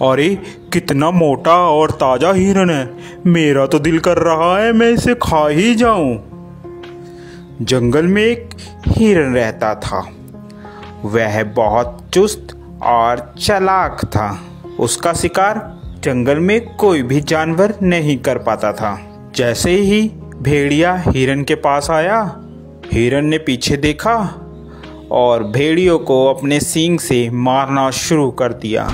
अरे कितना मोटा और ताजा हिरन है। मेरा तो दिल कर रहा है मैं इसे खा ही जाऊं। जंगल में एक हिरन रहता था। वह बहुत चुस्त और चालाक था। उसका शिकार जंगल में कोई भी जानवर नहीं कर पाता था। जैसे ही भेड़िया हिरन के पास आया, हिरन ने पीछे देखा और भेड़ियों को अपने सींग से मारना शुरू कर दिया।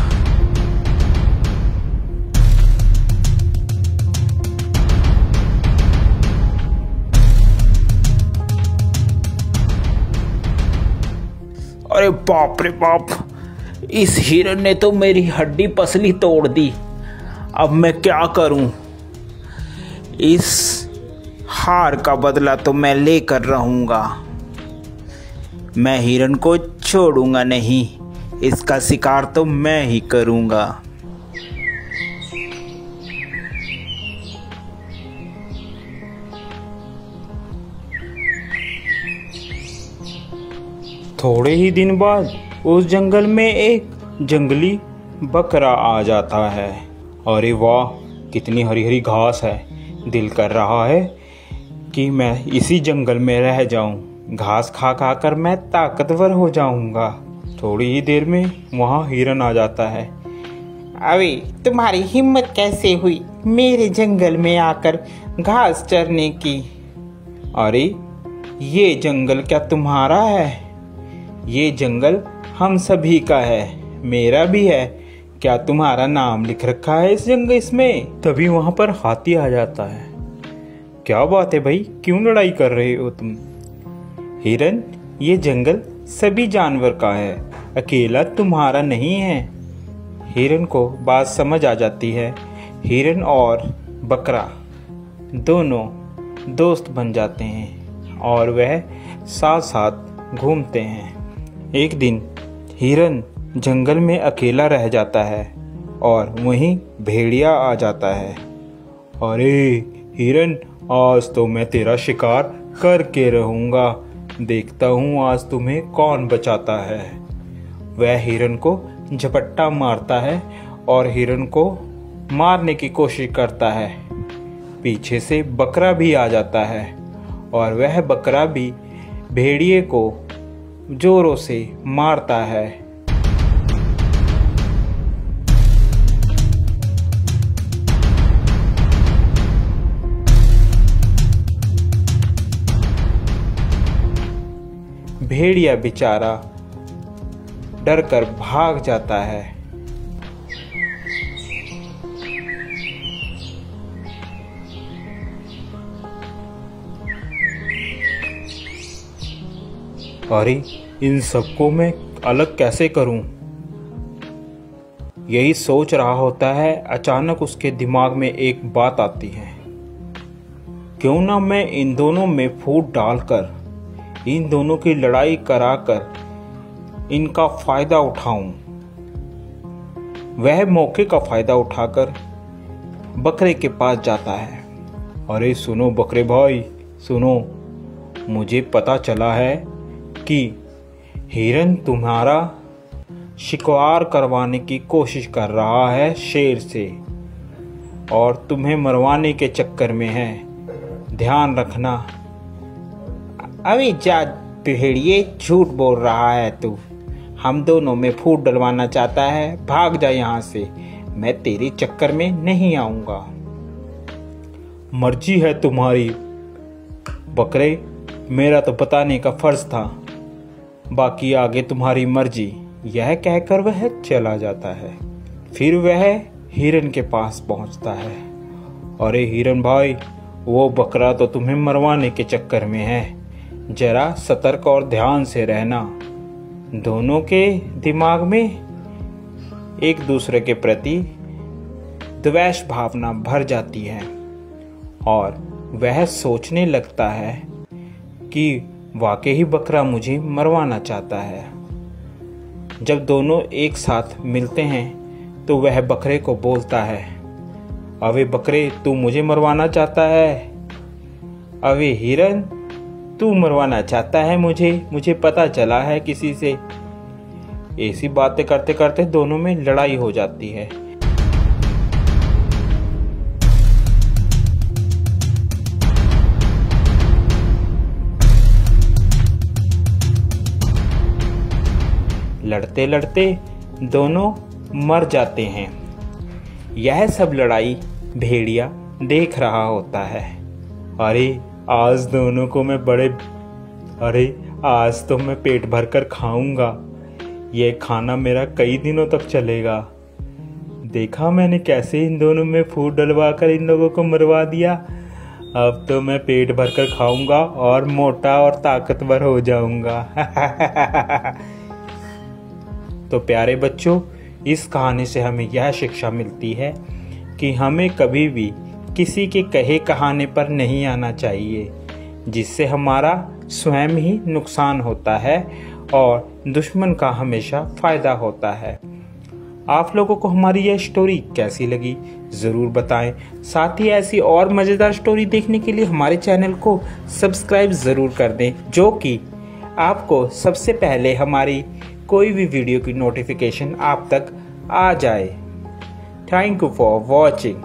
अरे बाप रे बाप, इस हिरन ने तो मेरी हड्डी पसली तोड़ दी। अब मैं क्या करूं? इस हार का बदला तो मैं लेकर रहूंगा। मैं हिरन को छोड़ूंगा नहीं, इसका शिकार तो मैं ही करूंगा। थोड़े ही दिन बाद उस जंगल में एक जंगली बकरा आ जाता है। अरे वाह, कितनी हरी हरी घास है। दिल कर रहा है कि मैं इसी जंगल में रह जाऊं। घास खा खा कर मैं ताकतवर हो जाऊंगा। थोड़ी ही देर में वहाँ हिरन आ जाता है। अरे तुम्हारी हिम्मत कैसे हुई मेरे जंगल में आकर घास चरने की? अरे ये जंगल क्या तुम्हारा है? ये जंगल हम सभी का है, मेरा भी है। क्या तुम्हारा नाम लिख रखा है इस जंगल इसमें? तभी वहां पर हाथी आ जाता है। क्या बात है भाई, क्यों लड़ाई कर रहे हो तुम? हिरन, ये जंगल सभी जानवर का है, अकेला तुम्हारा नहीं है। हिरन को बात समझ आ जाती है। हिरन और बकरा दोनों दोस्त बन जाते हैं और वह साथ साथ घूमते हैं। एक दिन हिरन जंगल में अकेला रह जाता है और वहीं भेड़िया आ जाता है। अरे हिरन, आज तो मैं तेरा शिकार करके रहूंगा। देखता हूँ आज तुम्हें कौन बचाता है। वह हिरन को झपट्टा मारता है और हिरन को मारने की कोशिश करता है। पीछे से बकरा भी आ जाता है और वह बकरा भी भेड़िए को जोरों से मारता है। भेड़िया बेचारा डर कर भाग जाता है। अरे इन सबको मैं अलग कैसे करूं? यही सोच रहा होता है, अचानक उसके दिमाग में एक बात आती है। क्यों ना मैं इन दोनों में फूट डालकर इन दोनों की लड़ाई कराकर इनका फायदा उठाऊं। वह मौके का फायदा उठाकर बकरे के पास जाता है। अरे सुनो बकरे भाई, सुनो, मुझे पता चला है कि हिरन तुम्हारा शिकार करवाने की कोशिश कर रहा है शेर से और तुम्हें मरवाने के चक्कर में है। ध्यान रखना। अभी जा भेड़िए, झूठ बोल रहा है तू। हम दोनों में फूट डलवाना चाहता है, भाग जा यहाँ से। मैं तेरे चक्कर में नहीं आऊंगा। मर्जी है तुम्हारी बकरे, मेरा तो बताने का फर्ज था, बाकी आगे तुम्हारी मर्जी। यह कहकर वह चला जाता है। फिर वह हिरन के पास पहुंचता है। अरे हिरन भाई, वो बकरा तो तुम्हें मरवाने के चक्कर में है, जरा सतर्क और ध्यान से रहना। दोनों के दिमाग में एक दूसरे के प्रति द्वेष भावना भर जाती है और वह सोचने लगता है कि वाकई ही बकरा मुझे मरवाना चाहता है। जब दोनों एक साथ मिलते हैं तो वह बकरे को बोलता है, अबे बकरे, तू मुझे मरवाना चाहता है? अबे हिरन, तू मरवाना चाहता है मुझे पता चला है किसी से। ऐसी बातें करते करते दोनों में लड़ाई हो जाती है। लड़ते लड़ते दोनों मर जाते हैं। यह सब लड़ाई भेड़िया देख रहा होता है। अरे आज दोनों को मैं आज तो मैं पेट भर कर खाऊंगा। ये खाना मेरा कई दिनों तक चलेगा। देखा मैंने कैसे इन दोनों में फूट डलवा कर इन लोगों को मरवा दिया। अब तो मैं पेट भर कर खाऊंगा और मोटा और ताकतवर हो जाऊंगा। तो प्यारे बच्चों, इस कहानी से हमें यह शिक्षा मिलती है कि हमें कभी भी किसी के कहे कहाने पर नहीं आना चाहिए, जिससे हमारा स्वयं ही नुकसान होता है और दुश्मन का हमेशा फायदा होता है। आप लोगों को हमारी यह स्टोरी कैसी लगी ज़रूर बताएं। साथ ही ऐसी और मज़ेदार स्टोरी देखने के लिए हमारे चैनल को सब्सक्राइब ज़रूर कर दें, जो कि आपको सबसे पहले हमारी कोई भी वीडियो की नोटिफिकेशन आप तक आ जाए। Thank you for watching.